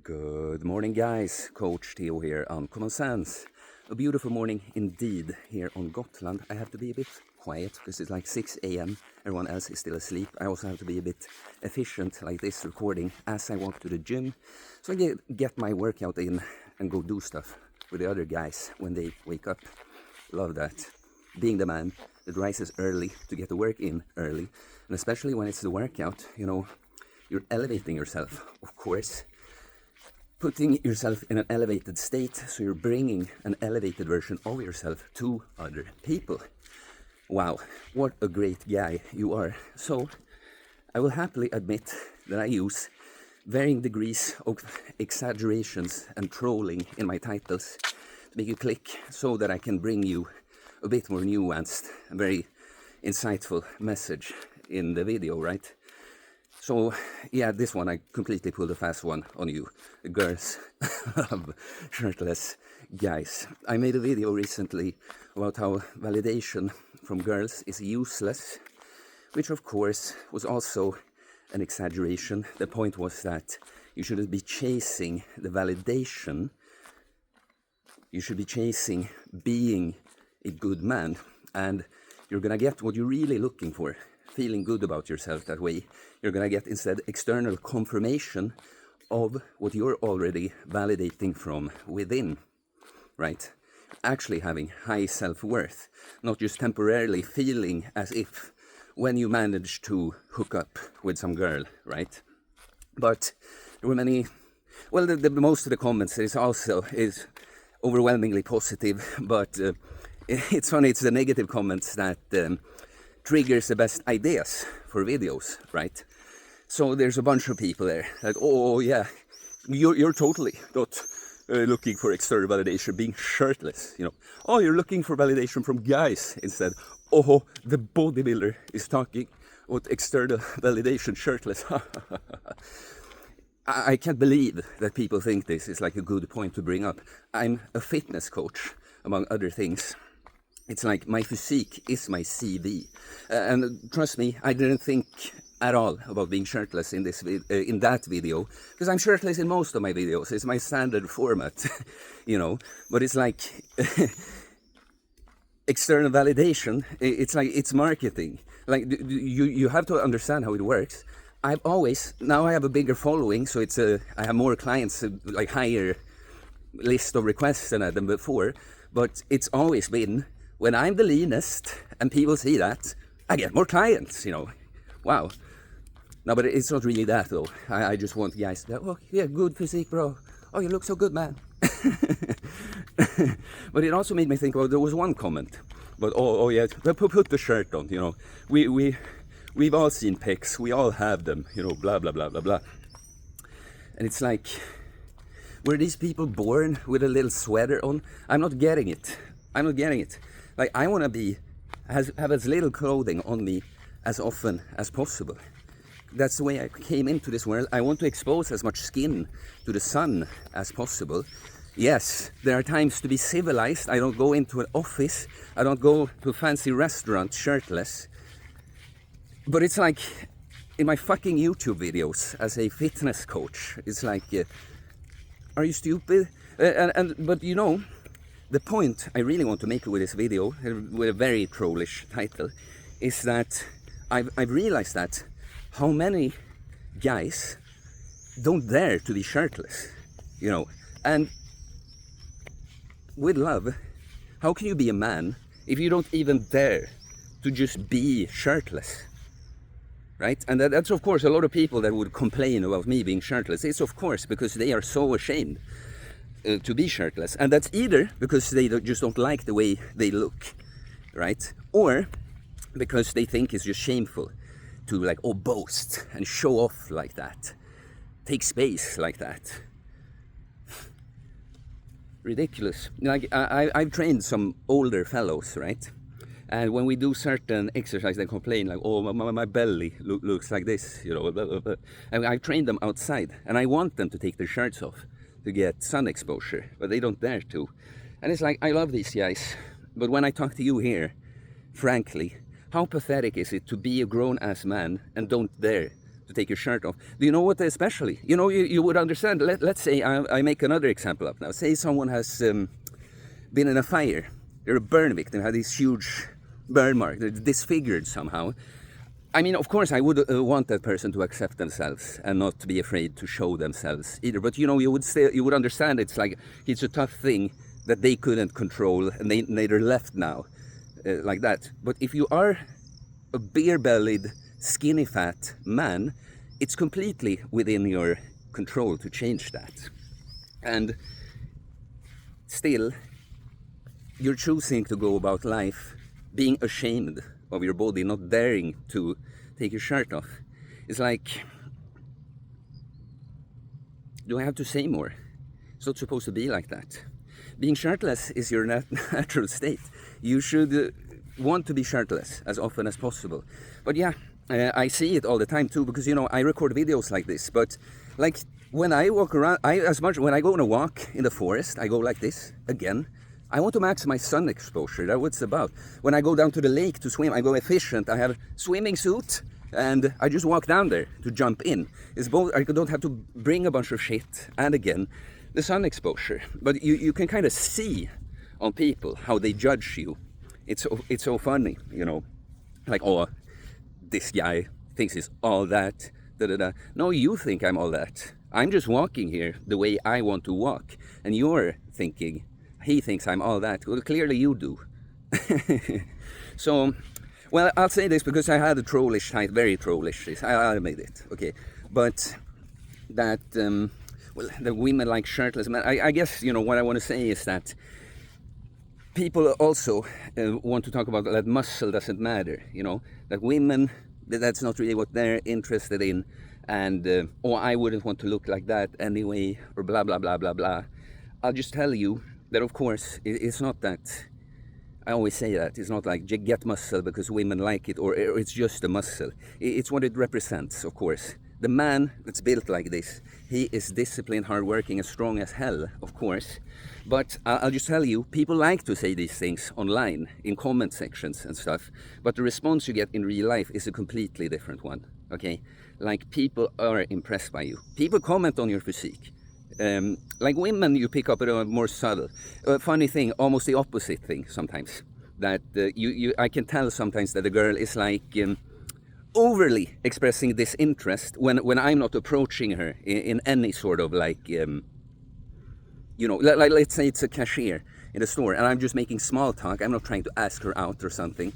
Good morning, guys. Coach Theo here on Common Sense. A beautiful morning indeed here on Gotland. I have to be a bit quiet because it's like 6 a.m. Everyone else is still asleep. I also have to be a bit efficient like this recording as I walk to the gym. So I get my workout in and go do stuff with the other guys when they wake up. Love that. Being the man that rises early to get the work in early. And especially when it's the workout, you're elevating yourself, of course. Putting yourself in an elevated state, so you're bringing an elevated version of yourself to other people. Wow, what a great guy you are. So, I will happily admit that I use varying degrees of exaggerations and trolling in my titles to make you click, so that I can bring you a bit more nuanced and very insightful message in the video, right? So, yeah, this one I completely pulled a fast one on you. Girls love shirtless guys. I made a video recently about how validation from girls is useless, which of course was also an exaggeration. The point was that you shouldn't be chasing the validation. You should be chasing being a good man, and you're gonna get what you're really looking for. Feeling good about yourself that way. You're gonna get instead external confirmation of what you're already validating from within, right? Actually having high self-worth, not just temporarily feeling as if when you manage to hook up with some girl, right? But there were many, well, the most of the comments is overwhelmingly positive, but it's funny, it's the negative comments that triggers the best ideas for videos, right? So there's a bunch of people there like, oh yeah, you're totally not looking for external validation being shirtless, Oh, you're looking for validation from guys instead. Oh, the bodybuilder is talking about external validation shirtless. I can't believe that people think this is like a good point to bring up. I'm a fitness coach, among other things. It's like my physique is my CV, and trust me, I didn't think at all about being shirtless in that video, because I'm shirtless in most of my videos. It's my standard format, But it's like external validation. It's like it's marketing. Like you have to understand how it works. Now I have a bigger following, so I have more clients, like higher list of requests than I had them before. But it's always been, when I'm the leanest and people see that, I get more clients, Wow. No, but it's not really that though. I just want guys to go, oh yeah, good physique, bro. Oh, you look so good, man. But it also made me think, there was one comment. But oh yeah, put the shirt on, We've all seen pics, we all have them, blah, blah, blah, blah, blah. And it's like, were these people born with a little sweater on? I'm not getting it. Like, I want to have as little clothing on me as often as possible. That's the way I came into this world. I want to expose as much skin to the sun as possible. Yes, there are times to be civilized. I don't go into an office. I don't go to a fancy restaurant shirtless. But it's like, in my fucking YouTube videos as a fitness coach, it's like, are you stupid? But the point I really want to make with this video, with a very trollish title, is that I've realized that how many guys don't dare to be shirtless, and with love, how can you be a man if you don't even dare to just be shirtless, right? And that's of course a lot of people that would complain about me being shirtless. It's of course because they are so ashamed to be shirtless, and that's either because they just don't like the way they look, right? Or because they think it's just shameful to boast and show off like that, take space like that. Ridiculous. Like I've trained some older fellows, right? And when we do certain exercise, they complain like, oh, my belly looks like this, blah, blah, blah. And I've trained them outside, and I want them to take their shirts off to get sun exposure, but they don't dare to. And it's like, I love these guys, but when I talk to you here, frankly, how pathetic is it to be a grown-ass man and don't dare to take your shirt off. Do you know what especially? You know, you would understand. Let's say I make another example up now. Say someone has been in a fire. They're a burn victim, had these huge burn marks, they're disfigured somehow. I mean, of course, I would want that person to accept themselves and not to be afraid to show themselves either. But you know, you would understand it's like it's a tough thing that they couldn't control, and they're left now like that. But if you are a beer-bellied, skinny fat man, it's completely within your control to change that. And still, you're choosing to go about life being ashamed of your body, not daring to take your shirt off. It's like, do I have to say more? It's not supposed to be like that. Being shirtless is your natural state. You should want to be shirtless as often as possible. But yeah, I see it all the time too, because you know, I record videos like this, but like when I walk around, when I go on a walk in the forest, I go like this again. I want to maximize sun exposure, that's what it's about. When I go down to the lake to swim, I go efficient. I have a swimming suit and I just walk down there to jump in. It's both, I don't have to bring a bunch of shit, and again, the sun exposure. But you can kind of see on people how they judge you. It's so funny, you know, like, oh, this guy thinks he's all that, da-da-da. No, you think I'm all that. I'm just walking here the way I want to walk, and you're thinking, he thinks I'm all that. Well, clearly you do. So, well, I'll say this because I had a trollish type, very trollish. I admit it, okay. But that, well, the women like shirtless men. I guess, you know, what I want to say is that people also want to talk about that muscle doesn't matter, you know, that women, that's not really what they're interested in, and, oh, I wouldn't want to look like that anyway, or blah, blah, blah, blah, blah. I'll just tell you that, of course, it's not that, I always say that, it's not like get muscle because women like it, or it's just a muscle. It's what it represents, of course. The man that's built like this, he is disciplined, hardworking, and strong as hell, of course. But I'll just tell you, people like to say these things online, in comment sections and stuff, but the response you get in real life is a completely different one, okay? Like, people are impressed by you. People comment on your physique. Like women, you pick up a more subtle. Funny thing, almost the opposite thing sometimes. That I can tell sometimes that a girl is like overly expressing this interest when I'm not approaching her in any sort of like, you know, like let's say it's a cashier in a store and I'm just making small talk. I'm not trying to ask her out or something.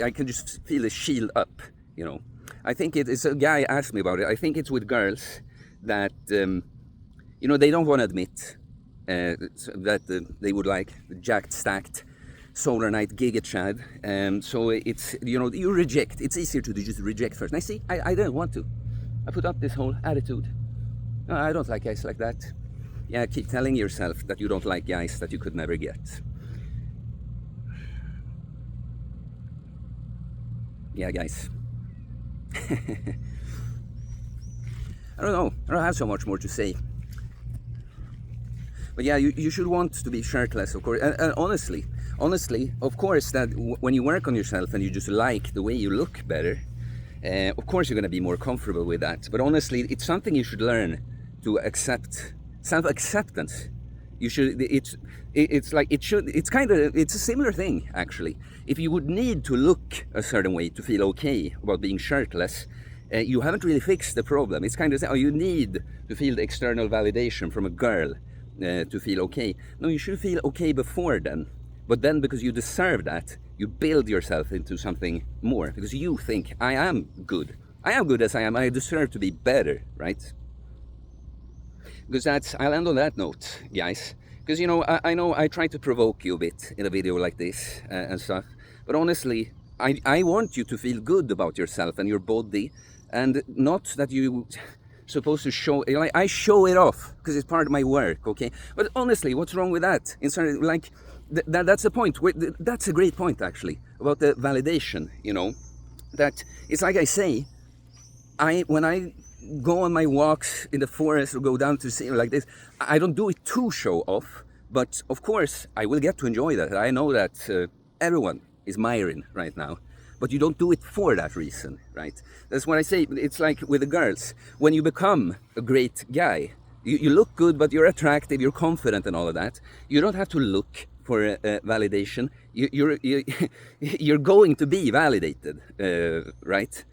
I can just feel a shield up, you know. I think it's a guy asked me about it. I think it's with girls that, you know, they don't want to admit that they would like jacked, stacked, solar night giga chad. So it's, you know, you reject. It's easier to just reject first. And I see, I didn't want to. I put up this whole attitude. No, I don't like guys like that. Yeah, keep telling yourself that you don't like guys that you could never get. Yeah, guys. I don't know. I don't have so much more to say. But yeah, you should want to be shirtless, of course. And honestly, of course, that when you work on yourself and you just like the way you look better, of course you're going to be more comfortable with that. But honestly, it's something you should learn to accept. Self-acceptance. You should. It's like it should. It's kind of. It's a similar thing, actually. If you would need to look a certain way to feel okay about being shirtless, you haven't really fixed the problem. It's kind of, oh, you need to feel the external validation from a girl to feel okay. No, you should feel okay before then. But then, because you deserve that, you build yourself into something more. Because you think, I am good. I am good as I am. I deserve to be better, right? Because I'll end on that note, guys. Because, you know, I know I try to provoke you a bit in a video like this and stuff. But honestly, I want you to feel good about yourself and your body. And not that you supposed to show, like, I show it off because it's part of my work, okay? But honestly, what's wrong with that? Like, that's the point. That's a great point, actually, about the validation, you know? That it's like I say, when I go on my walks in the forest or go down to sea like this, I don't do it to show off, but of course I will get to enjoy that. I know that everyone is admiring right now, but you don't do it for that reason, right? That's what I say. It's like with the girls. When you become a great guy, you look good, but you're attractive, you're confident and all of that. You don't have to look for validation. You're going to be validated, right?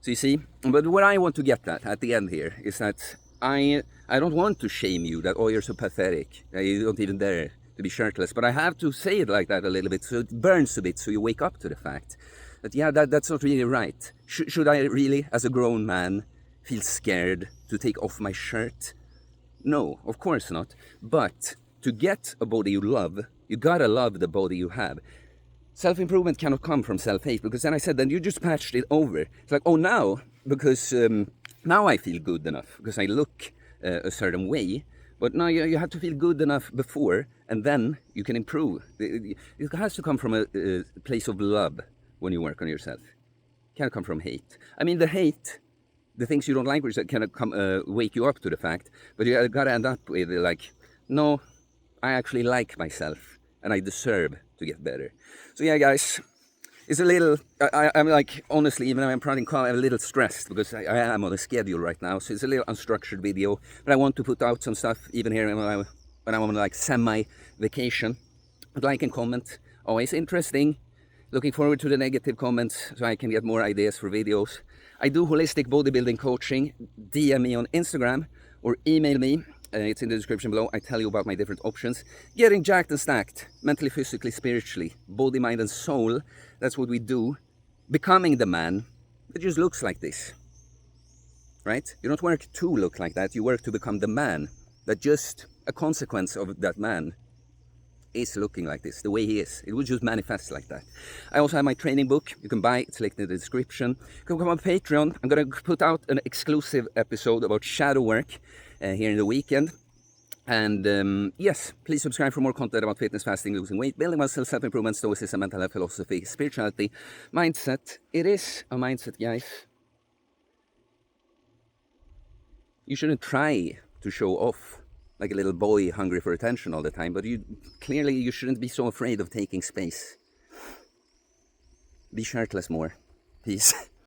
So you see, but what I want to get at the end here is that I don't want to shame you that, oh, you're so pathetic, you don't even dare to be shirtless, but I have to say it like that a little bit so it burns a bit, so you wake up to the fact that, yeah, that's not really right. Should I really, as a grown man, feel scared to take off my shirt? No, of course not. But to get a body you love, you gotta love the body you have. Self-improvement cannot come from self-hate, because then I said, then you just patched it over. It's like, oh, now, because now I feel good enough, because I look a certain way. But now you have to feel good enough before, and then you can improve. It has to come from a place of love when you work on yourself. It can't come from hate. I mean, the hate, the things you don't like, which cannot come wake you up to the fact, but you gotta end up with like, no, I actually like myself, and I deserve to get better. So yeah, guys, it's a little, I'm like, honestly, even though I'm proud and calm, I'm a little stressed because I am on a schedule right now, so it's a little unstructured video, but I want to put out some stuff even here when I'm on like semi-vacation. Like and comment, always interesting. Looking forward to the negative comments so I can get more ideas for videos. I do holistic bodybuilding coaching. DM me on Instagram or email me. It's in the description below. I tell you about my different options. Getting jacked and stacked, mentally, physically, spiritually, body, mind and soul. That's what we do. Becoming the man that just looks like this, right? You don't work to look like that. You work to become the man that just a consequence of that man is looking like this, the way he is. It will just manifest like that. I also have my training book. You can buy it. It's linked in the description. You can come on Patreon. I'm going to put out an exclusive episode about shadow work here in the weekend. And yes, please subscribe for more content about fitness, fasting, losing weight, building muscle, self-improvement, stoicism, mental health, philosophy, spirituality, mindset. It is a mindset, guys. You shouldn't try to show off like a little boy hungry for attention all the time, but clearly you shouldn't be so afraid of taking space. Be shirtless more. Peace.